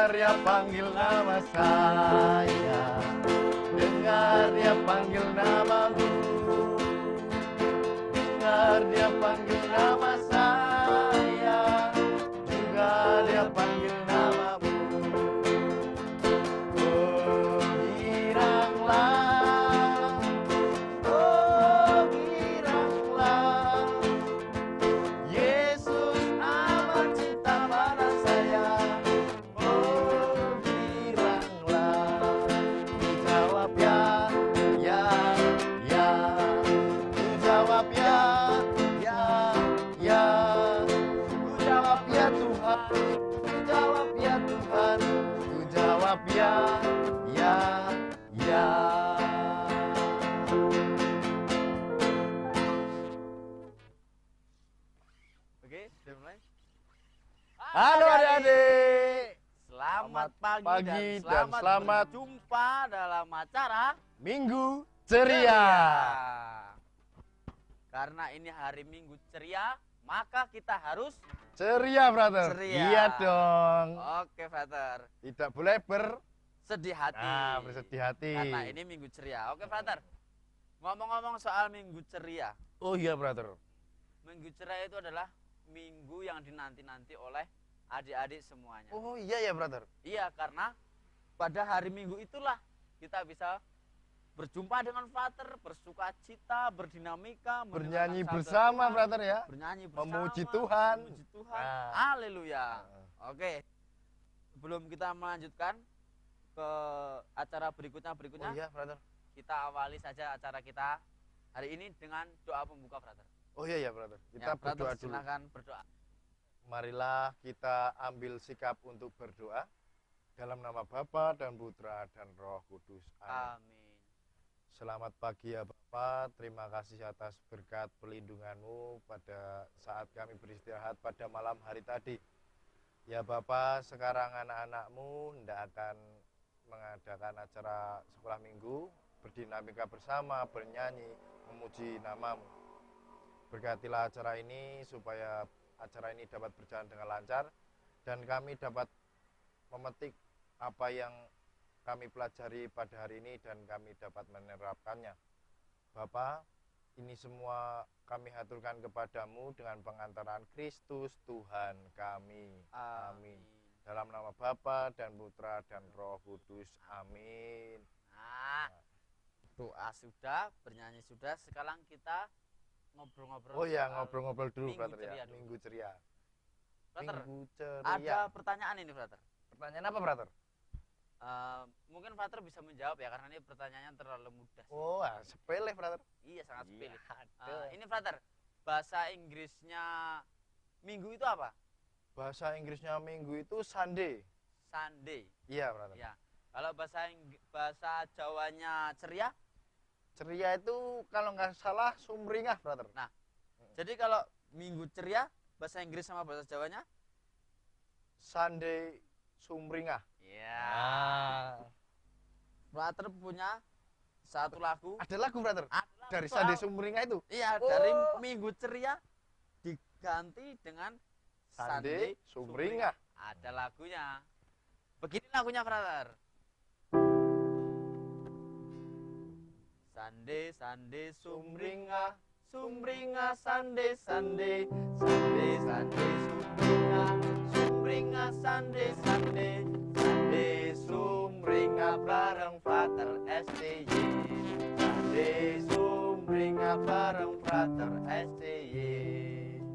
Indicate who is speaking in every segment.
Speaker 1: Dengar dia panggil nama saya, dengar dia panggil namamu, dengar dia panggil nama saya, juga dia panggil namamu. Oh giranglah, oh giranglah, Yesus amat cinta pada saya. Oh giranglah, ku jawab ya, ya, ya, ku jawab ya, ya, ya, ku jawab ya Tuhan, ku jawab ya Tuhan, ku jawab ya, ya, ya.
Speaker 2: Oke, sudah mulai.
Speaker 1: Halo adik-adik,
Speaker 2: Selamat pagi,
Speaker 1: pagi
Speaker 2: dan
Speaker 1: dan selamat
Speaker 2: berjumpa dalam acara
Speaker 1: Minggu Ceria.
Speaker 2: Karena ini hari Minggu ceria, maka kita harus
Speaker 1: Ceria, brother.
Speaker 2: Ceria.
Speaker 1: Iya dong.
Speaker 2: oke, Frater.
Speaker 1: Tidak boleh
Speaker 2: Sedih hati.
Speaker 1: bersedih hati.
Speaker 2: Karena ini Minggu ceria. Oke, Frater. Ngomong-ngomong soal Minggu ceria.
Speaker 1: Oh iya, brother.
Speaker 2: Minggu ceria itu adalah minggu yang dinanti-nanti oleh adik-adik semuanya.
Speaker 1: Oh iya ya, brother.
Speaker 2: Iya, karena pada hari Minggu itulah kita bisa berjumpa dengan Frater, bersuka cita, berdinamika,
Speaker 1: Bernyanyi
Speaker 2: mendengarkan sabda
Speaker 1: bersama,
Speaker 2: Tuhan,
Speaker 1: brother ya.
Speaker 2: bernyanyi bersama,
Speaker 1: Memuji Tuhan.
Speaker 2: memuji Tuhan.
Speaker 1: Nah.
Speaker 2: Haleluya. Oke. Sebelum kita melanjutkan ke acara berikutnya,
Speaker 1: Oh iya, brother.
Speaker 2: kita awali saja acara kita hari ini dengan doa pembuka, Frater.
Speaker 1: Oh iya ya, brother. Kita
Speaker 2: Ya, Frater,
Speaker 1: berdoa dulu.
Speaker 2: silakan berdoa.
Speaker 1: Marilah kita ambil sikap untuk berdoa dalam nama Bapa dan Putra dan Roh Kudus. Amin.
Speaker 2: Amin.
Speaker 1: Selamat pagi ya Bapak, terima kasih atas berkat pelindunganmu pada saat kami beristirahat pada malam hari tadi. Ya Bapak, sekarang anak-anakmu hendak akan mengadakan acara sekolah minggu, berdinamika bersama, bernyanyi, memuji namamu. Berkatilah acara ini supaya acara ini dapat berjalan dengan lancar dan kami dapat memetik apa yang kami pelajari pada hari ini dan kami dapat menerapkannya. Bapa, ini semua kami haturkan kepadamu dengan pengantaran Kristus Tuhan kami. Amin. Dalam nama Bapa dan Putra dan Roh Kudus. Amin.
Speaker 2: Nah, doa sudah, bernyanyi sudah, sekarang kita ngobrol-ngobrol.
Speaker 1: Oh ya,
Speaker 2: soal
Speaker 1: ngobrol-ngobrol dulu,
Speaker 2: Minggu
Speaker 1: brother
Speaker 2: ceria
Speaker 1: ya.
Speaker 2: dulu.
Speaker 1: Minggu ceria.
Speaker 2: Frater,
Speaker 1: Minggu ceria.
Speaker 2: ada pertanyaan ini, Frater.
Speaker 1: Pertanyaan apa, brother?
Speaker 2: Mungkin Frater bisa menjawab ya, karena ini pertanyaannya terlalu mudah.
Speaker 1: Oh, sepele, brother.
Speaker 2: Iya, sangat sepele.
Speaker 1: Aduh.
Speaker 2: Ini Frater, bahasa Inggrisnya minggu itu apa?
Speaker 1: Bahasa Inggrisnya minggu itu Sunday.
Speaker 2: Sunday.
Speaker 1: Iya, brother.
Speaker 2: Ya. Kalau bahasa Jawanya ceria?
Speaker 1: Ceria itu kalau nggak salah sumringah, brother.
Speaker 2: Nah, jadi kalau minggu ceria, bahasa Inggris sama bahasa Jawanya?
Speaker 1: Sunday sumringah.
Speaker 2: Iya.
Speaker 1: Ah.
Speaker 2: Frater punya satu lagu.
Speaker 1: Ada lagu, brother.
Speaker 2: Adalah
Speaker 1: Dari
Speaker 2: soal-
Speaker 1: Sunday sumringah itu.
Speaker 2: Iya,
Speaker 1: Oh.
Speaker 2: dari minggu ceria diganti dengan
Speaker 1: Sunday sumringah.
Speaker 2: Ada lagunya. Begini lagunya, Frater. Sunday, Sunday, sumringah, sumringah, Sunday, Sunday, Sunday, Sunday, sumringah, sumringah, Sunday, Sunday, Sunday, sumringah bareng Frater STY. Sunday, sumringah bareng Frater STY.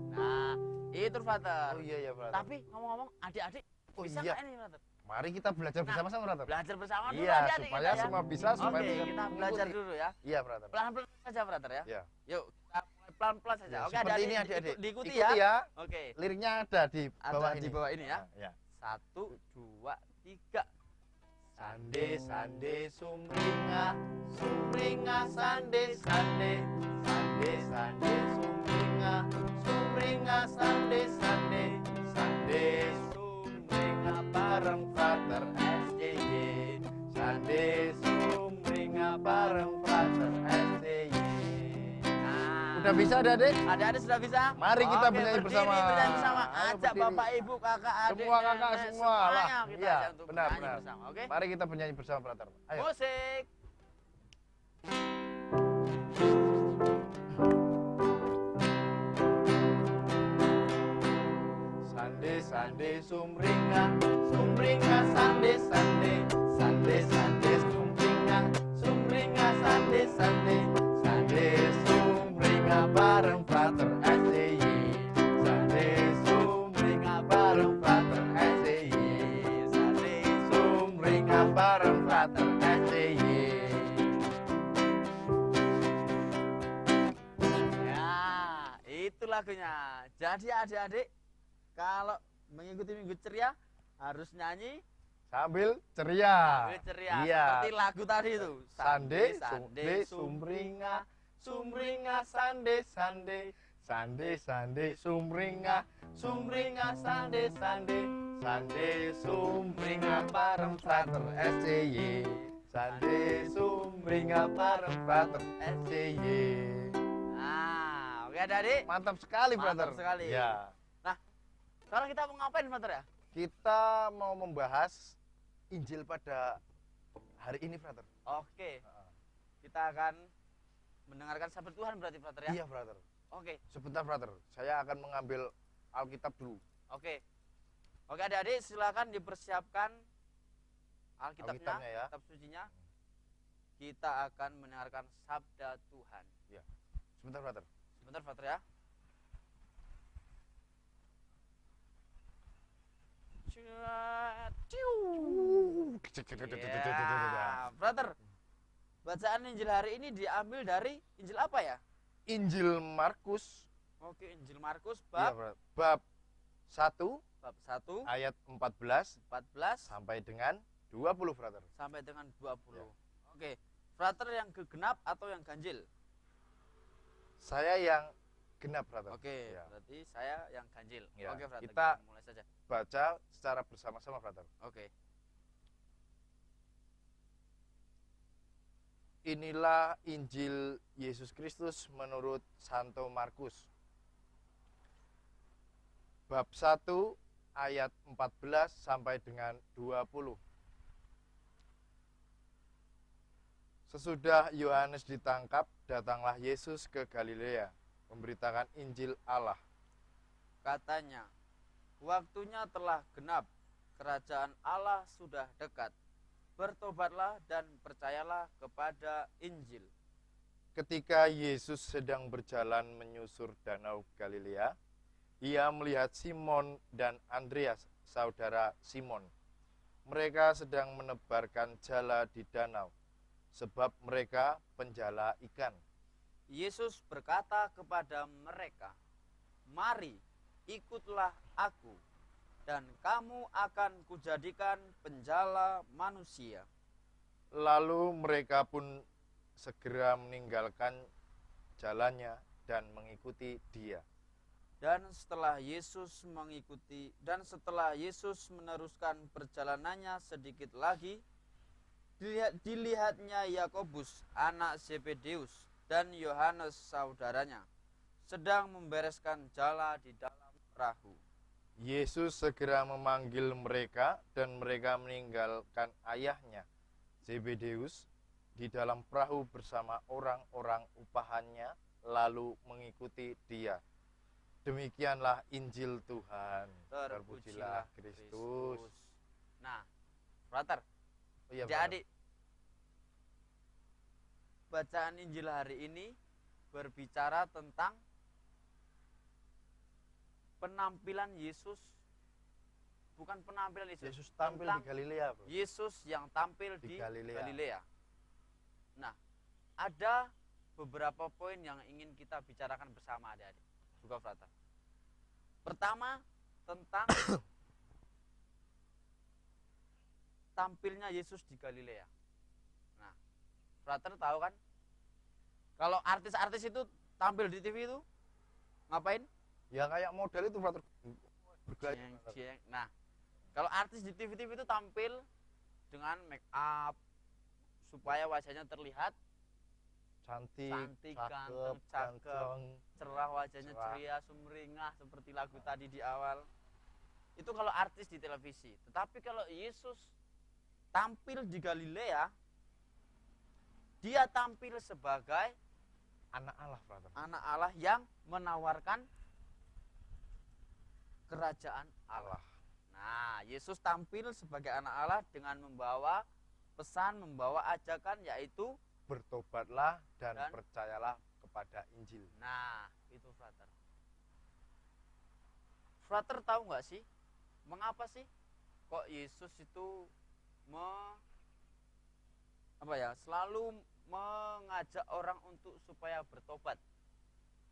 Speaker 2: Nah, itu Frater.
Speaker 1: Oh iya ya, brother.
Speaker 2: Tapi ngomong-ngomong, adik-adik
Speaker 1: Oh
Speaker 2: bisa
Speaker 1: iya.
Speaker 2: nggak ini, Frater?
Speaker 1: Mari kita belajar bersama-sama, brother.
Speaker 2: Belajar bersama dulu
Speaker 1: Iya,
Speaker 2: adik-adik
Speaker 1: supaya
Speaker 2: kita ya.
Speaker 1: semua bisa, supaya
Speaker 2: Oke,
Speaker 1: bisa
Speaker 2: kita belajar
Speaker 1: mengikuti.
Speaker 2: dulu ya.
Speaker 1: Iya, brother.
Speaker 2: Pelan-pelan saja, Frater ya.
Speaker 1: Iya.
Speaker 2: Yuk, kita mulai pelan-pelan saja.
Speaker 1: Ya,
Speaker 2: Oke,
Speaker 1: seperti ini
Speaker 2: adik-adik
Speaker 1: adik-adik.
Speaker 2: diikuti
Speaker 1: Ikuti
Speaker 2: ya.
Speaker 1: ya.
Speaker 2: Oke.
Speaker 1: Liriknya ada di bawah
Speaker 2: Ada
Speaker 1: ini.
Speaker 2: di bawah ini ya.
Speaker 1: Nah, ya.
Speaker 2: 1, 2, 3.
Speaker 1: Sunday, Sunday, sumringah, sumringah, Sunday, Sunday, Sunday, Sunday, sumringah, sumringah, Sunday, Sunday, Sunday, sumringah bareng Frater STY, Sunday, sumringah bareng Frater STY.
Speaker 2: Nah,
Speaker 1: Udah Sudah bisa adik-adik?
Speaker 2: Adik-adik sudah bisa?
Speaker 1: Mari kita
Speaker 2: Oke,
Speaker 1: bernyanyi
Speaker 2: berdiri,
Speaker 1: bersama.
Speaker 2: bernyanyi bersama.
Speaker 1: Ayo
Speaker 2: Ajak
Speaker 1: berdiri.
Speaker 2: Bapak, Ibu, kakak, adik,
Speaker 1: Semua kakak,
Speaker 2: nenek,
Speaker 1: semua lah.
Speaker 2: semuanya kita
Speaker 1: Iya,
Speaker 2: ajak untuk
Speaker 1: benar,
Speaker 2: bernyanyi
Speaker 1: benar.
Speaker 2: bersama. Oke?
Speaker 1: Mari kita bernyanyi bersama, brother. Ayo.
Speaker 2: Musik.
Speaker 1: Sande sande sumringah, sumringah sande sande, sande sande sumringah, sumringah sande sande, sande sumringah bareng Frater SDY, sande sumringah bareng Frater SDY, sande sumringah bareng Frater SDY.
Speaker 2: Ya, itu lagunya. Jadi adik-adik kalau mengikuti Minggu Ceria harus nyanyi
Speaker 1: Sambil ceria.
Speaker 2: sambil ceria.
Speaker 1: Iya.
Speaker 2: Seperti lagu tadi itu.
Speaker 1: Sande, sande, sumringah, sumringah, sande, sande, sande, sande, sumringah, sumringah, sande, sande, sande, sumringah bareng Frater SCY, sande, sumringah bareng Frater SCY.
Speaker 2: Nah, oke adik-adik.
Speaker 1: Mantap sekali,
Speaker 2: Mantap
Speaker 1: brother.
Speaker 2: sekali.
Speaker 1: Ya,
Speaker 2: Sekarang kita mau ngapain, Frater ya?
Speaker 1: kita mau membahas Injil pada hari ini, brother.
Speaker 2: Oke. Kita akan mendengarkan sabda Tuhan berarti, Frater ya?
Speaker 1: Iya, brother.
Speaker 2: Oke.
Speaker 1: Sebentar, brother. Saya akan mengambil Alkitab dulu.
Speaker 2: Oke. Oke adik-adik silakan dipersiapkan Alkitabnya,
Speaker 1: Alkitabnya ya.
Speaker 2: kitab sucinya. Kita akan mendengarkan sabda Tuhan.
Speaker 1: Sebentar, brother.
Speaker 2: Sebentar, Frater ya. Ya, Frater. Bacaan Injil hari ini diambil dari Injil apa ya?
Speaker 1: Injil Markus.
Speaker 2: Oke, Injil Markus
Speaker 1: Iya,
Speaker 2: bab
Speaker 1: brother. Bab 1
Speaker 2: bab 1
Speaker 1: ayat 14
Speaker 2: 14
Speaker 1: sampai dengan 20, brother.
Speaker 2: sampai dengan 20.
Speaker 1: Ya.
Speaker 2: Oke. Frater yang genap atau yang ganjil?
Speaker 1: Saya yang genap, brother.
Speaker 2: Oke,
Speaker 1: Ya.
Speaker 2: berarti saya yang ganjil.
Speaker 1: Ya,
Speaker 2: Oke, Frater,
Speaker 1: kita-
Speaker 2: kita mulai saja.
Speaker 1: Baca secara bersama-sama, brother.
Speaker 2: Oke.
Speaker 1: Inilah Injil Yesus Kristus menurut Santo Markus. Bab 1 ayat 14 sampai dengan 20. Sesudah Yohanes ditangkap, datanglah Yesus ke Galilea, memberitakan Injil Allah.
Speaker 2: Katanya, waktunya telah genap, kerajaan Allah sudah dekat. Bertobatlah dan percayalah kepada Injil.
Speaker 1: Ketika Yesus sedang berjalan menyusur danau Galilea, ia melihat Simon dan Andreas, saudara Simon. Mereka sedang menebarkan jala di danau, sebab mereka penjala ikan.
Speaker 2: Yesus berkata kepada mereka, "Mari, ikutlah aku, dan kamu akan kujadikan penjala manusia."
Speaker 1: Lalu mereka pun segera meninggalkan jalannya dan mengikuti dia.
Speaker 2: Dan setelah Yesus meneruskan perjalanannya sedikit lagi, dilihatnya Yakobus anak Zebedeus dan Yohanes saudaranya sedang membereskan jala di dalam perahu.
Speaker 1: Yesus segera memanggil mereka dan mereka meninggalkan ayahnya, Zebedeus, di dalam perahu bersama orang-orang upahannya, lalu mengikuti dia. Demikianlah Injil Tuhan. Terpujilah Kristus.
Speaker 2: Nah, Frater,
Speaker 1: Oh iya,
Speaker 2: jadi bacaan Injil hari ini berbicara tentang penampilan Yesus, bukan penampilan Yesus,
Speaker 1: Yesus tampil
Speaker 2: tentang
Speaker 1: di Galilea, bro.
Speaker 2: Yesus yang tampil
Speaker 1: Di
Speaker 2: di
Speaker 1: Galilea.
Speaker 2: Galilea. Nah, ada beberapa poin yang ingin kita bicarakan bersama adik-adik, juga Frater. Pertama, tentang tampilnya Yesus di Galilea. Nah, Frater tahu kan, kalau artis-artis itu tampil di TV itu ngapain?
Speaker 1: Ya kayak model itu, brother. Bergaya.
Speaker 2: Jeng, jeng. Nah, kalau artis di TV-TV itu tampil dengan make up supaya wajahnya terlihat
Speaker 1: cantik,
Speaker 2: ganteng,
Speaker 1: cakep,
Speaker 2: cakep,
Speaker 1: ganteng.
Speaker 2: cerah, wajahnya
Speaker 1: Cerah.
Speaker 2: ceria, sumringah seperti lagu tadi di awal. Itu kalau artis di televisi. Tetapi kalau Yesus tampil di Galilea, dia tampil sebagai
Speaker 1: Anak Allah, brother.
Speaker 2: anak Allah yang menawarkan kerajaan Allah.
Speaker 1: Allah.
Speaker 2: Nah, Yesus tampil sebagai anak Allah dengan membawa pesan, membawa ajakan, yaitu
Speaker 1: Bertobatlah dan
Speaker 2: Dan-
Speaker 1: percayalah kepada Injil.
Speaker 2: nah, itu frater. Frater tahu nggak sih, mengapa sih kok Yesus itu selalu mengajak orang untuk supaya bertobat,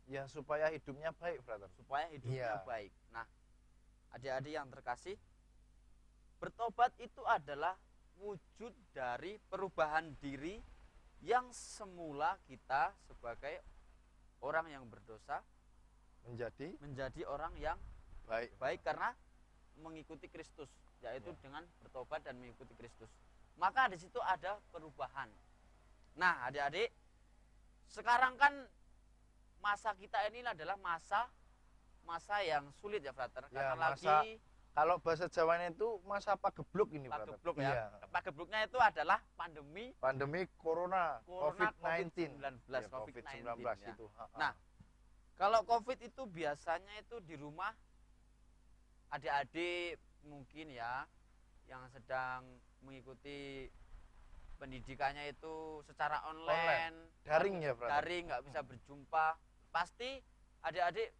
Speaker 1: Ya supaya hidupnya baik, brother.
Speaker 2: supaya hidupnya
Speaker 1: Iya.
Speaker 2: baik. Nah, adik-adik yang terkasih, bertobat itu adalah wujud dari perubahan diri yang semula kita sebagai orang yang berdosa menjadi orang yang
Speaker 1: Baik.
Speaker 2: baik karena mengikuti Kristus, yaitu
Speaker 1: Ya.
Speaker 2: dengan bertobat dan mengikuti Kristus. Maka di situ ada perubahan. Nah, adik-adik, sekarang kan masa kita ini adalah masa yang sulit ya, frater.
Speaker 1: Ya,
Speaker 2: Karena
Speaker 1: masa
Speaker 2: lagi
Speaker 1: Kalau bahasa Jawanya itu masa pagebluk ini, brother.
Speaker 2: pagebluk
Speaker 1: Iya.
Speaker 2: ya. Pagebluknya itu adalah pandemi
Speaker 1: Pandemi corona COVID-19.
Speaker 2: COVID-19,
Speaker 1: Ya,
Speaker 2: COVID-19
Speaker 1: COVID-19
Speaker 2: ya.
Speaker 1: itu.
Speaker 2: Nah, kalau COVID itu biasanya itu di rumah adik-adik mungkin ya yang sedang mengikuti pendidikannya itu secara online,
Speaker 1: daring ya, brother.
Speaker 2: daring, nggak bisa berjumpa, pasti adik-adik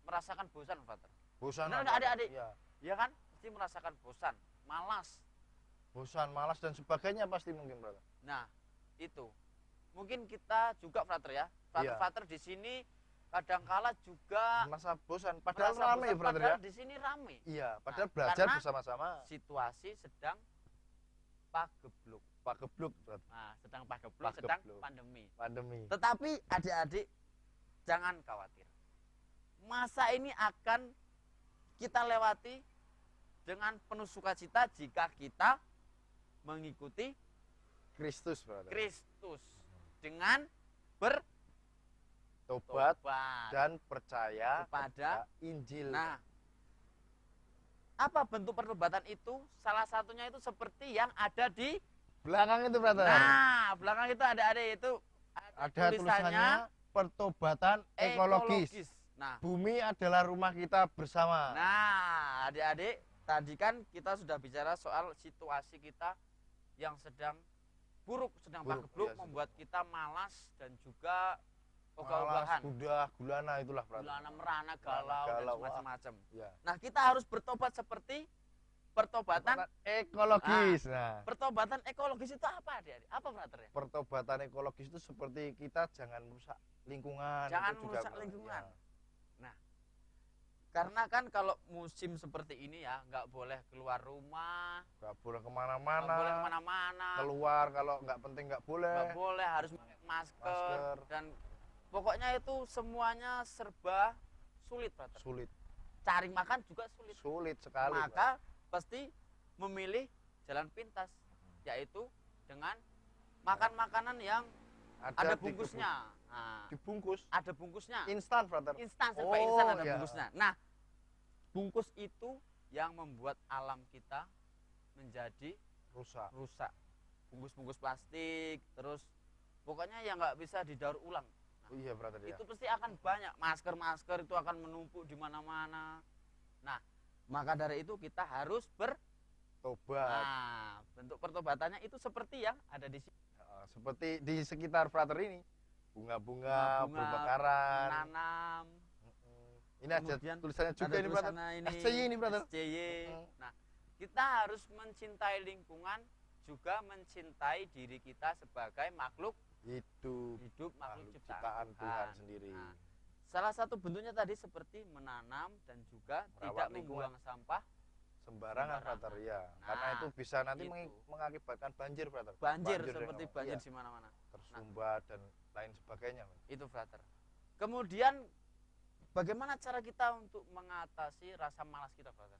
Speaker 2: merasakan bosan, Frater.
Speaker 1: Bosan.
Speaker 2: Benar nggak adik-adik?
Speaker 1: Iya.
Speaker 2: Ya kan? Pasti merasakan bosan, malas.
Speaker 1: Bosan, malas dan sebagainya pasti mungkin, brother.
Speaker 2: Nah, itu. Mungkin kita juga, Frater ya.
Speaker 1: Iya.
Speaker 2: Frater di sini kadangkala juga
Speaker 1: Merasa bosan, padahal
Speaker 2: merasa
Speaker 1: rame,
Speaker 2: bosan,
Speaker 1: brother ya.
Speaker 2: padahal di sini rame.
Speaker 1: Iya, padahal
Speaker 2: Nah,
Speaker 1: belajar
Speaker 2: karena
Speaker 1: bersama-sama.
Speaker 2: Situasi sedang pagebluk.
Speaker 1: Pagebluk, brother.
Speaker 2: Nah, sedang pagebluk, sedang
Speaker 1: Pagebluk.
Speaker 2: pandemi.
Speaker 1: Pandemi.
Speaker 2: Tetapi adik-adik jangan khawatir. Masa ini akan kita lewati dengan penuh sukacita jika kita mengikuti
Speaker 1: Kristus, brother.
Speaker 2: Kristus dengan
Speaker 1: Tobat
Speaker 2: bertobat.
Speaker 1: dan percaya
Speaker 2: Kepada
Speaker 1: Injil.
Speaker 2: Nah, apa bentuk pertobatan itu? Salah satunya itu seperti yang ada di
Speaker 1: belakang itu, brother.
Speaker 2: nah, belakang itu ada itu
Speaker 1: Ada tulisannya pertobatan ekologis.
Speaker 2: Nah,
Speaker 1: Bumi adalah rumah kita bersama.
Speaker 2: nah, adik-adik, tadi kan kita sudah bicara soal situasi kita yang sedang buruk, sedang
Speaker 1: Buruk,
Speaker 2: pagebluk,
Speaker 1: iya,
Speaker 2: membuat kita malas dan juga
Speaker 1: Malas,
Speaker 2: ogah-ogahan,
Speaker 1: gundah, gulana itulah, brother.
Speaker 2: gulana, merana, galau, dan
Speaker 1: galau, wah.
Speaker 2: macam-macam.
Speaker 1: Ya.
Speaker 2: Nah, kita harus bertobat seperti pertobatan
Speaker 1: ekologis. Nah,
Speaker 2: pertobatan ekologis itu apa, adik-adik? Apa, Frater ya?
Speaker 1: pertobatan ekologis itu seperti kita jangan merusak lingkungan.
Speaker 2: Jangan
Speaker 1: itu juga,
Speaker 2: merusak
Speaker 1: brother.
Speaker 2: lingkungan.
Speaker 1: Ya.
Speaker 2: Karena kan kalau musim seperti ini ya, nggak boleh keluar rumah,
Speaker 1: Nggak boleh
Speaker 2: nggak
Speaker 1: kemana-mana.
Speaker 2: boleh kemana-mana,
Speaker 1: Keluar kalau nggak penting nggak boleh.
Speaker 2: nggak boleh, harus pakai masker,
Speaker 1: Masker.
Speaker 2: dan pokoknya itu semuanya serba sulit, Frater.
Speaker 1: Sulit.
Speaker 2: Cari makan juga sulit.
Speaker 1: Sulit sekali.
Speaker 2: Maka pasti memilih jalan pintas, yaitu dengan makan makanan yang ada bungkusnya. Nah,
Speaker 1: Dibungkus.
Speaker 2: ada bungkusnya.
Speaker 1: Instan, brother.
Speaker 2: Instan, serba
Speaker 1: Oh,
Speaker 2: instan ada
Speaker 1: iya.
Speaker 2: bungkusnya. Nah, bungkus itu yang membuat alam kita menjadi
Speaker 1: Rusak.
Speaker 2: rusak. Bungkus-bungkus plastik, terus pokoknya yang nggak bisa didaur ulang.
Speaker 1: Oh, iya, brother ya.
Speaker 2: Itu pasti akan banyak. Masker-masker itu akan menumpuk di mana-mana. Nah, maka dari itu kita harus
Speaker 1: Tobat.
Speaker 2: Nah, bentuk pertobatannya itu seperti yang ada di sini.
Speaker 1: Seperti di sekitar frater ini. Bunga-bunga,
Speaker 2: Bunga-bunga,
Speaker 1: berbakaran.
Speaker 2: menanam.
Speaker 1: Ini ada
Speaker 2: Kemudian
Speaker 1: tulisannya juga
Speaker 2: ada
Speaker 1: ini, brother.
Speaker 2: tulisannya ini,
Speaker 1: SCY ini, brother.
Speaker 2: SCY.
Speaker 1: Mm.
Speaker 2: Nah, kita harus mencintai lingkungan, juga mencintai diri kita sebagai makhluk hidup, makhluk ciptaan
Speaker 1: Tuhan sendiri.
Speaker 2: Nah, salah satu bentuknya tadi seperti menanam dan juga
Speaker 1: Merawat
Speaker 2: tidak
Speaker 1: lingkungan.
Speaker 2: membuang sampah
Speaker 1: Sembarangan,
Speaker 2: sembarangan.
Speaker 1: brother, ya.
Speaker 2: Nah,
Speaker 1: Karena itu bisa nanti
Speaker 2: itu.
Speaker 1: mengakibatkan banjir, brother.
Speaker 2: banjir
Speaker 1: di
Speaker 2: seperti
Speaker 1: mana-mana.
Speaker 2: banjir
Speaker 1: Iya,
Speaker 2: di mana-mana.
Speaker 1: tersumbat dan lain sebagainya.
Speaker 2: Itu, frater. Kemudian bagaimana cara kita untuk mengatasi rasa malas kita, frater?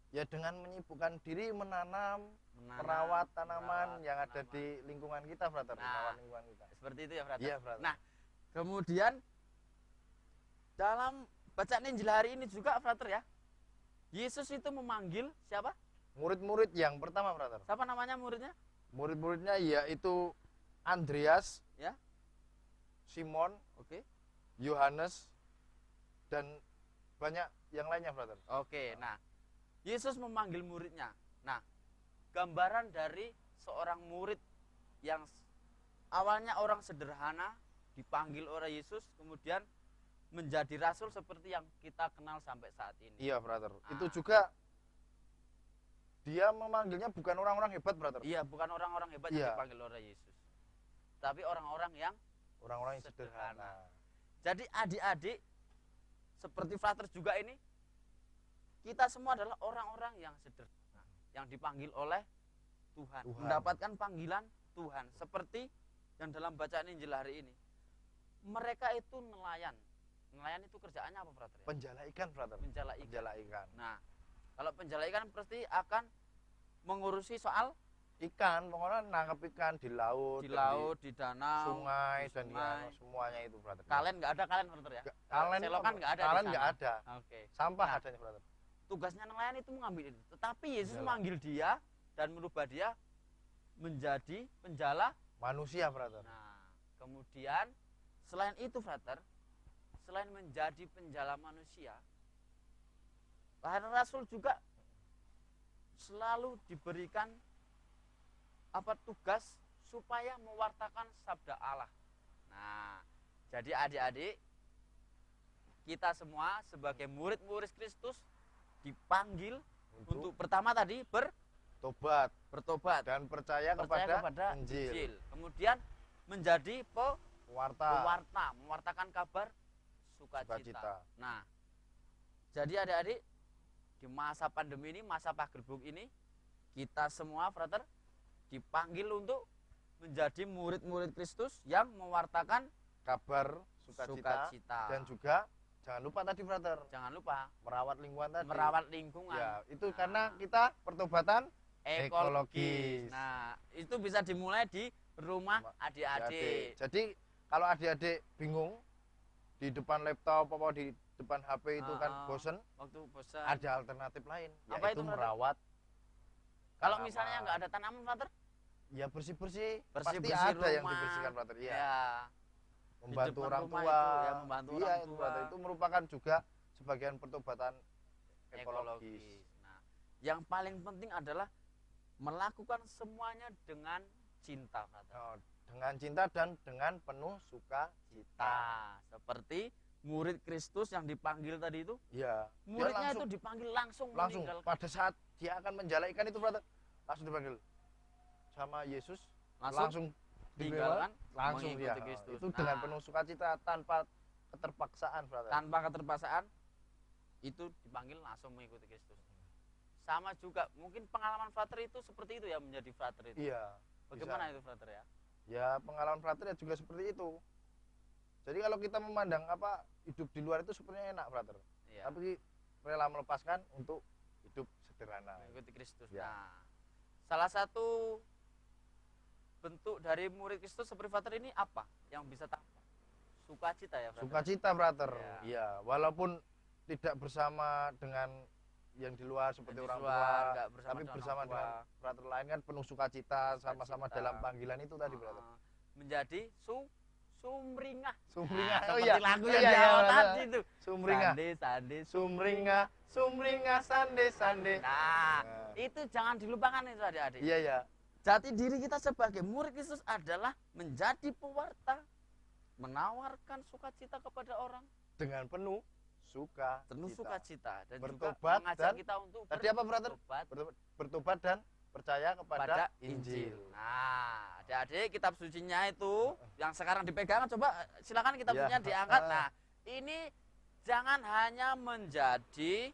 Speaker 1: Ya dengan menyibukkan diri menanam,
Speaker 2: menanam,
Speaker 1: merawat tanaman
Speaker 2: merawat
Speaker 1: yang ada
Speaker 2: tanaman.
Speaker 1: di lingkungan kita, brother.
Speaker 2: Nah.
Speaker 1: Merawat lingkungan kita.
Speaker 2: Seperti itu ya, brother.
Speaker 1: Iya, brother.
Speaker 2: Nah, kemudian dalam bacaan Injil hari ini juga, brother ya, Yesus itu memanggil siapa?
Speaker 1: Murid-murid yang pertama, brother.
Speaker 2: Siapa namanya muridnya?
Speaker 1: Murid-muridnya yaitu Andreas,
Speaker 2: Ya.
Speaker 1: Simon,
Speaker 2: Oke.
Speaker 1: Yohanes, dan banyak yang lainnya, brother.
Speaker 2: Oke, nah, Yesus memanggil muridnya. Nah, gambaran dari seorang murid yang awalnya orang sederhana dipanggil oleh Yesus, kemudian menjadi rasul seperti yang kita kenal sampai saat ini.
Speaker 1: Iya, brother.
Speaker 2: Nah.
Speaker 1: Itu juga dia memanggilnya bukan orang-orang hebat, brother.
Speaker 2: Iya, bukan orang-orang hebat
Speaker 1: Iya.
Speaker 2: yang dipanggil oleh Yesus, tapi orang-orang yang
Speaker 1: Orang-orang yang
Speaker 2: sederhana.
Speaker 1: sederhana.
Speaker 2: Jadi adik-adik seperti frater juga ini, kita semua adalah orang-orang yang sederhana, yang dipanggil oleh Tuhan,
Speaker 1: Tuhan.
Speaker 2: mendapatkan panggilan Tuhan. Seperti yang dalam bacaan Injil hari ini, mereka itu nelayan. Nelayan itu kerjaannya apa, brother? Ya?
Speaker 1: Penjala ikan, brother.
Speaker 2: Penjala ikan.
Speaker 1: Penjala ikan.
Speaker 2: Nah, kalau penjala ikan pasti akan mengurusi soal
Speaker 1: Ikan, pokoknya nangkap ikan di laut,
Speaker 2: di
Speaker 1: dan
Speaker 2: laut, di danau,
Speaker 1: sungai,
Speaker 2: di
Speaker 1: dan di
Speaker 2: sungai.
Speaker 1: anu, semuanya itu, brother.
Speaker 2: Kalen nggak ada, kalen, brother ya?
Speaker 1: Kalen,
Speaker 2: Selokan nggak ada.
Speaker 1: Kalen
Speaker 2: di
Speaker 1: nggak
Speaker 2: sana.
Speaker 1: ada.
Speaker 2: Oke.
Speaker 1: Sampah
Speaker 2: Nah.
Speaker 1: adanya, brother.
Speaker 2: Tugasnya nelayan itu mengambil itu. Tetapi Yesus
Speaker 1: Penjala.
Speaker 2: memanggil dia dan merubah dia menjadi penjala.
Speaker 1: Manusia, brother.
Speaker 2: Nah, kemudian selain itu, brother, selain menjadi penjala manusia, para rasul juga selalu diberikan tugas supaya mewartakan sabda Allah. Nah, jadi adik-adik, kita semua sebagai murid-murid Kristus dipanggil untuk pertama tadi
Speaker 1: tobat
Speaker 2: bertobat,
Speaker 1: dan percaya kepada Injil.
Speaker 2: Kemudian menjadi
Speaker 1: Warta.
Speaker 2: mewartakan kabar sukacita.
Speaker 1: Sukacita.
Speaker 2: Nah, jadi adik-adik, di masa pandemi ini, masa pagerbuk ini, kita semua, brother, dipanggil untuk menjadi murid-murid Kristus yang mewartakan
Speaker 1: Kabar sukacita. Dan juga jangan lupa tadi, brother,
Speaker 2: jangan lupa
Speaker 1: merawat lingkungan tadi.
Speaker 2: merawat lingkungan.
Speaker 1: Ya, itu
Speaker 2: Nah.
Speaker 1: karena kita pertobatan
Speaker 2: ekologis.
Speaker 1: ekologis.
Speaker 2: Nah, itu bisa dimulai di rumah adik-adik.
Speaker 1: Jadi kalau adik-adik bingung di depan laptop apa di depan HP itu kan bosen,
Speaker 2: Waktu bosan.
Speaker 1: ada alternatif lain,
Speaker 2: Apa
Speaker 1: yaitu
Speaker 2: itu, brother?
Speaker 1: merawat.
Speaker 2: Kalau
Speaker 1: tanaman.
Speaker 2: misalnya nggak ada tanaman, brother,
Speaker 1: Ya bersih-bersih, pasti
Speaker 2: bersih-bersih
Speaker 1: ada yang
Speaker 2: rumah.
Speaker 1: dibersihkan, brother. Iya.
Speaker 2: Ya.
Speaker 1: Membantu
Speaker 2: depan
Speaker 1: orang
Speaker 2: rumah
Speaker 1: tua.
Speaker 2: itu, ya, membantu
Speaker 1: Iya,
Speaker 2: orang
Speaker 1: itu,
Speaker 2: tua.
Speaker 1: brother. Itu merupakan juga sebagian pertobatan ekologis.
Speaker 2: ekologis. Nah, yang paling penting adalah melakukan semuanya dengan cinta, brother.
Speaker 1: Oh, dengan cinta dan dengan penuh sukacita.
Speaker 2: Nah, seperti murid Kristus yang dipanggil tadi itu,
Speaker 1: Iya.
Speaker 2: muridnya
Speaker 1: langsung-
Speaker 2: itu dipanggil langsung
Speaker 1: langsung
Speaker 2: meninggalkan.
Speaker 1: pada saat dia akan menjala ikan itu, brother, langsung dipanggil sama Yesus, langsung
Speaker 2: tinggalkan
Speaker 1: langsung
Speaker 2: mengikuti
Speaker 1: dia.
Speaker 2: Kristus.
Speaker 1: Itu dengan
Speaker 2: Nah,
Speaker 1: penuh sukacita tanpa keterpaksaan, brother.
Speaker 2: tanpa keterpaksaan itu dipanggil langsung mengikuti Kristus. Sama juga mungkin pengalaman frater itu seperti itu ya, menjadi frater itu.
Speaker 1: Iya.
Speaker 2: Bagaimana
Speaker 1: bisa.
Speaker 2: itu frater ya?
Speaker 1: Ya pengalaman frater ya juga seperti itu. Jadi kalau kita memandang hidup di luar itu sebenarnya enak, brother.
Speaker 2: Iya.
Speaker 1: Tapi rela melepaskan untuk hidup sederhana.
Speaker 2: Mengikuti Kristus.
Speaker 1: Ya.
Speaker 2: Nah, salah satu bentuk dari murid Kristus seperti frater ini apa yang bisa tampak? Sukacita ya, frater.
Speaker 1: Sukacita, brother.
Speaker 2: Ya.
Speaker 1: Iya, walaupun tidak bersama dengan yang di luar seperti
Speaker 2: Di
Speaker 1: orang
Speaker 2: luar,
Speaker 1: tua,
Speaker 2: nggak bersama
Speaker 1: tapi
Speaker 2: dengan
Speaker 1: bersama
Speaker 2: orang tua.
Speaker 1: dengan frater lain kan penuh sukacita, sama-sama
Speaker 2: Sukacita.
Speaker 1: dalam panggilan itu tadi, brother.
Speaker 2: Menjadi sumringah.
Speaker 1: Sumringah.
Speaker 2: Nah,
Speaker 1: oh
Speaker 2: seperti
Speaker 1: iya,
Speaker 2: lagu
Speaker 1: oh
Speaker 2: yang
Speaker 1: iya,
Speaker 2: di
Speaker 1: iya,
Speaker 2: awal
Speaker 1: brother.
Speaker 2: tadi itu.
Speaker 1: Sumringah.
Speaker 2: Sande, sande,
Speaker 1: Sumringah, sumringah, sande, sande.
Speaker 2: Nah,
Speaker 1: Nah,
Speaker 2: itu jangan dilupakan itu adik-adik.
Speaker 1: iya ya.
Speaker 2: Jati diri kita sebagai murid Kristus adalah menjadi pewarta, menawarkan sukacita kepada orang,
Speaker 1: Dengan penuh sukacita.
Speaker 2: penuh sukacita, dan
Speaker 1: Bertobat
Speaker 2: juga mengajak
Speaker 1: dan-
Speaker 2: kita untuk
Speaker 1: Tadi apa, brother? Bertobat dan percaya kepada Injil.
Speaker 2: Nah, adik-adik, kitab sucinya itu yang sekarang dipegang, coba silakan kitab
Speaker 1: Ya.
Speaker 2: sucinya diangkat. Nah, ini jangan hanya menjadi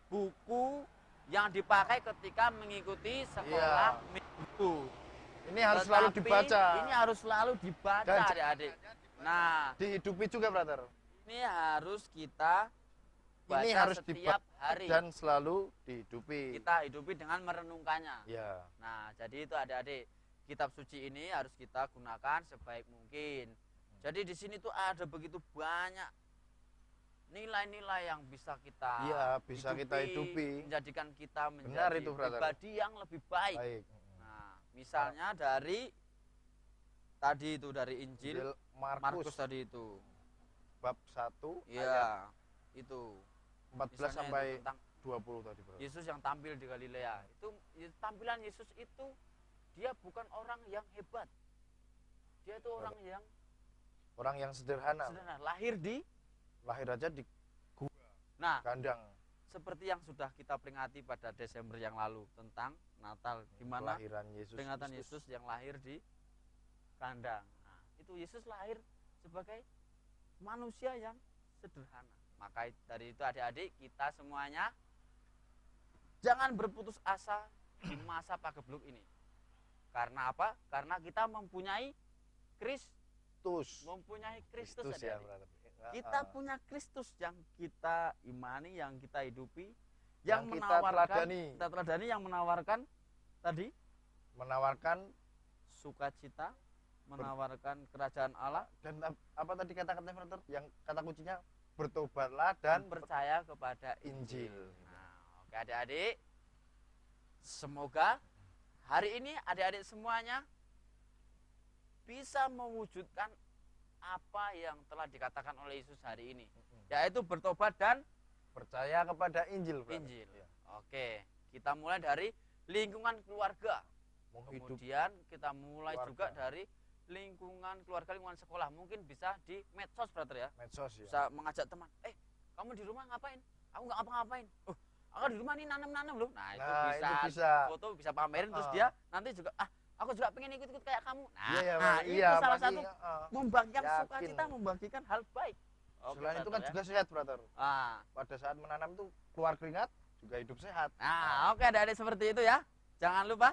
Speaker 2: buku yang dipakai ketika mengikuti sekolah minggu.
Speaker 1: Ini harus selalu
Speaker 2: Tetapi
Speaker 1: dibaca.
Speaker 2: Ini harus selalu dibaca,
Speaker 1: Dan-
Speaker 2: adik-adik. Nah,
Speaker 1: Dihidupi juga, brother.
Speaker 2: ini harus kita baca
Speaker 1: Ini harus
Speaker 2: setiap hari
Speaker 1: dan selalu dihidupi.
Speaker 2: kita hidupi dengan merenungkannya.
Speaker 1: Ya,
Speaker 2: Nah, jadi itu adik-adik, kitab suci ini harus kita gunakan sebaik mungkin. Jadi di sini tuh ada begitu banyak nilai-nilai yang bisa kita
Speaker 1: iya bisa kita hidupi.
Speaker 2: menjadikan kita
Speaker 1: Benar
Speaker 2: menjadi
Speaker 1: itu, brother.
Speaker 2: pribadi yang lebih baik.
Speaker 1: Baik.
Speaker 2: Nah, misalnya dari tadi itu dari Injil
Speaker 1: Injil
Speaker 2: Markus
Speaker 1: Markus
Speaker 2: tadi itu.
Speaker 1: bab 1 ayat
Speaker 2: Iya, itu.
Speaker 1: 14
Speaker 2: Misalnya
Speaker 1: sampai
Speaker 2: itu tentang
Speaker 1: 20 tadi, Bro.
Speaker 2: Yesus yang tampil di Galilea. Itu tampilan Yesus itu dia bukan orang yang hebat. Dia itu orang yang
Speaker 1: Orang yang sederhana,
Speaker 2: sederhana, lahir di.
Speaker 1: lahir aja di
Speaker 2: Nah,
Speaker 1: kandang.
Speaker 2: seperti yang sudah kita peringati pada Desember yang lalu tentang Natal, di mana
Speaker 1: Kelahiran Yesus
Speaker 2: peringatan
Speaker 1: Kristus.
Speaker 2: Yesus yang lahir di kandang. Nah, itu Yesus lahir sebagai manusia yang sederhana. Maka dari itu adik-adik kita semuanya jangan berputus asa di masa pagebluk ini. Karena apa? Karena kita mempunyai Kristus, mempunyai Kristus
Speaker 1: Kristus ya,
Speaker 2: adik-adik.
Speaker 1: brother.
Speaker 2: Kita punya Kristus yang kita imani, yang kita hidupi,
Speaker 1: Yang
Speaker 2: yang
Speaker 1: kita
Speaker 2: menawarkan,
Speaker 1: teladani.
Speaker 2: kita teladani, yang menawarkan tadi
Speaker 1: menawarkan
Speaker 2: sukacita, menawarkan kerajaan Allah,
Speaker 1: dan apa tadi kata-katanya, brother? Yang kata kuncinya bertobatlah dan
Speaker 2: percaya kepada Injil.
Speaker 1: Injil.
Speaker 2: Nah, oke adik-adik, semoga hari ini adik-adik semuanya bisa mewujudkan apa yang telah dikatakan oleh Yesus hari ini, yaitu bertobat dan
Speaker 1: percaya kepada Injil, brother.
Speaker 2: Injil.
Speaker 1: Ya.
Speaker 2: Oke, kita mulai dari lingkungan keluarga.
Speaker 1: Menghidup
Speaker 2: Kemudian kita mulai
Speaker 1: keluarga.
Speaker 2: juga dari lingkungan keluarga, lingkungan sekolah. Mungkin bisa di medsos, brother ya.
Speaker 1: medsos ya.
Speaker 2: Bisa mengajak teman, kamu di rumah ngapain? Aku nggak ngapa-ngapain. Oh, aku di rumah nih nanam-nanam loh. Nah, itu bisa,
Speaker 1: itu bisa.
Speaker 2: foto, bisa pamerin, terus
Speaker 1: Ah.
Speaker 2: dia nanti juga, aku juga pengen ikut-ikut kayak kamu. Nah,
Speaker 1: Iya, ya,
Speaker 2: nah,
Speaker 1: Bang.
Speaker 2: itu
Speaker 1: Iya,
Speaker 2: salah
Speaker 1: pasti,
Speaker 2: satu membagikan
Speaker 1: Yakin.
Speaker 2: sukacita, membagikan hal baik. Oke,
Speaker 1: Selain itu kan
Speaker 2: brother,
Speaker 1: juga sehat, brother.
Speaker 2: ya. Ah.
Speaker 1: Pada saat menanam itu keluar keringat, juga hidup sehat.
Speaker 2: Nah, oke adik-adik seperti itu ya. Jangan lupa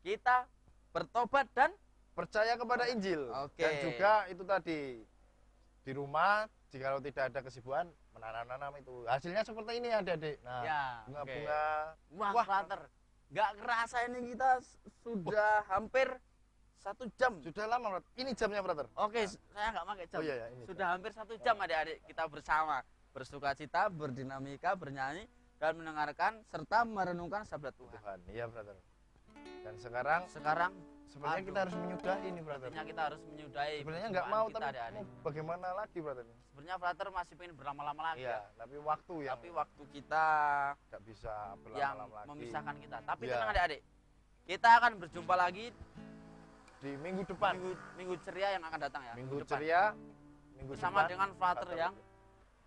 Speaker 2: kita bertobat dan
Speaker 1: Percaya kepada Injil.
Speaker 2: Oke.
Speaker 1: Dan juga itu tadi di rumah, jika tidak ada kesibukan menanam-nanam itu. Hasilnya seperti ini, adik-adik. Nah,
Speaker 2: ya,
Speaker 1: bunga-bunga.
Speaker 2: Wah,
Speaker 1: Wah.
Speaker 2: brother, nggak kerasa ini kita sudah hampir 1 jam.
Speaker 1: Sudah lama, brother. Ini jamnya, brother.
Speaker 2: Oke, saya nggak pakai jam.
Speaker 1: Oh iya, ya, ini
Speaker 2: Sudah hampir 1 jam adik-adik kita bersama bersukacita, berdinamika, bernyanyi dan mendengarkan serta merenungkan sabda Tuhan.
Speaker 1: Tuhan. Iya, brother. Dan sekarang
Speaker 2: Sekarang
Speaker 1: sebenarnya kita harus menyudahi ini, brother.
Speaker 2: sepertinya kita harus menyudahi.
Speaker 1: Sebenarnya nggak
Speaker 2: perjumpaan
Speaker 1: mau,
Speaker 2: kita,
Speaker 1: tapi
Speaker 2: adik-adik.
Speaker 1: bagaimana lagi, brother?
Speaker 2: Sebenarnya brother masih pengen berlama-lama lagi.
Speaker 1: Iya, tapi waktu yang
Speaker 2: Tapi waktu kita
Speaker 1: nggak bisa
Speaker 2: yang
Speaker 1: berlama-lama lagi.
Speaker 2: memisahkan kita. Tapi
Speaker 1: Iya.
Speaker 2: tenang adik-adik, kita akan berjumpa lagi
Speaker 1: Di minggu depan,
Speaker 2: minggu ceria yang akan datang ya.
Speaker 1: minggu
Speaker 2: depan.
Speaker 1: ceria, minggu
Speaker 2: Bersama
Speaker 1: depan,
Speaker 2: dengan frater
Speaker 1: Frater
Speaker 2: yang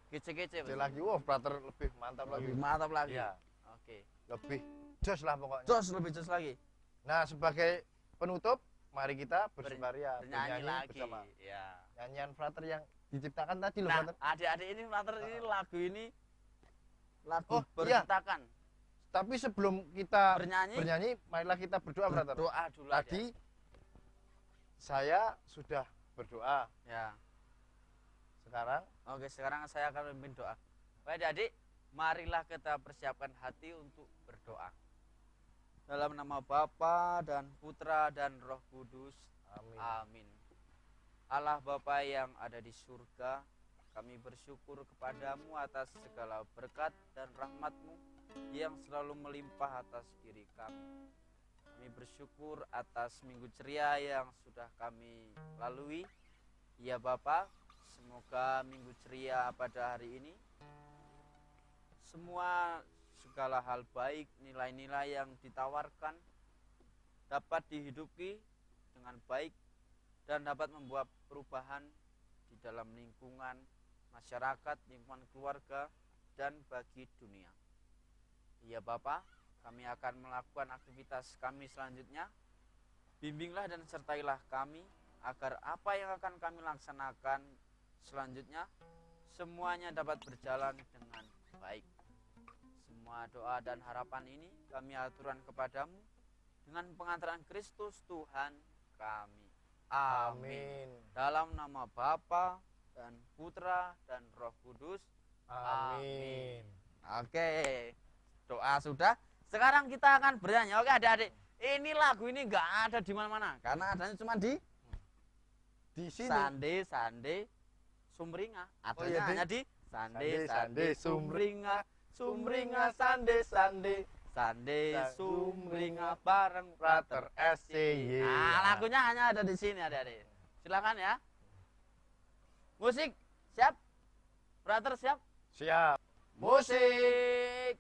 Speaker 2: kece-kece.
Speaker 1: kecil lagi. Wah, brother lebih mantap lagi.
Speaker 2: Lebih mantap lagi.
Speaker 1: Iya,
Speaker 2: Oke.
Speaker 1: lebih jos lah pokoknya.
Speaker 2: Jos lebih jos lagi.
Speaker 1: Nah, sebagai penutup, mari kita bersukaria
Speaker 2: Bernyanyi lagi.
Speaker 1: bersama
Speaker 2: Ya.
Speaker 1: nyanyian frater yang diciptakan tadi loh,
Speaker 2: Nah,
Speaker 1: frater.
Speaker 2: adik-adik ini frater ini lagu ini lagu
Speaker 1: Oh, iya.
Speaker 2: berciptakan.
Speaker 1: Tapi sebelum kita
Speaker 2: Bernyanyi,
Speaker 1: bernyanyi, marilah kita berdoa, frater.
Speaker 2: doa dulu
Speaker 1: Tadi saya sudah berdoa.
Speaker 2: ya.
Speaker 1: Sekarang
Speaker 2: Oke, sekarang saya akan memimpin doa. Baik adik, marilah kita persiapkan hati untuk berdoa. Dalam nama Bapa dan Putra dan Roh Kudus.
Speaker 1: amin.
Speaker 2: Amin. Allah Bapa yang ada di surga, kami bersyukur kepadamu atas segala berkat dan rahmat-Mu yang selalu melimpah atas diri kami. Kami bersyukur atas minggu ceria yang sudah kami lalui. Ya Bapa, semoga minggu ceria pada hari ini semua segala hal baik, nilai-nilai yang ditawarkan dapat dihidupi dengan baik dan dapat membuat perubahan di dalam lingkungan masyarakat, lingkungan keluarga, dan bagi dunia. Ya Bapak, kami akan melakukan aktivitas kami selanjutnya. Bimbinglah dan sertailah kami agar apa yang akan kami laksanakan selanjutnya semuanya dapat berjalan dengan baik. Semua doa dan harapan ini kami aturkan kepadamu dengan pengantaran Kristus Tuhan kami. Amin.
Speaker 1: Amin.
Speaker 2: Dalam nama Bapa dan Putra dan Roh Kudus.
Speaker 1: Amin.
Speaker 2: Oke, doa sudah. Sekarang kita akan bernyanyi. Oke adik-adik, ini lagu ini nggak ada di mana-mana karena adanya cuma di
Speaker 1: sini.
Speaker 2: Sande Sumringah. Adanya
Speaker 1: iya,
Speaker 2: hanya di Sande
Speaker 1: Sumringah,
Speaker 2: Sumringah
Speaker 1: Sande
Speaker 2: Sande Sumringah bareng
Speaker 1: Frater SCY.
Speaker 2: Nah, lagunya hanya ada di sini adik-adik. Silakan ya. Musik siap? Brother siap?
Speaker 1: Siap.
Speaker 2: Musik.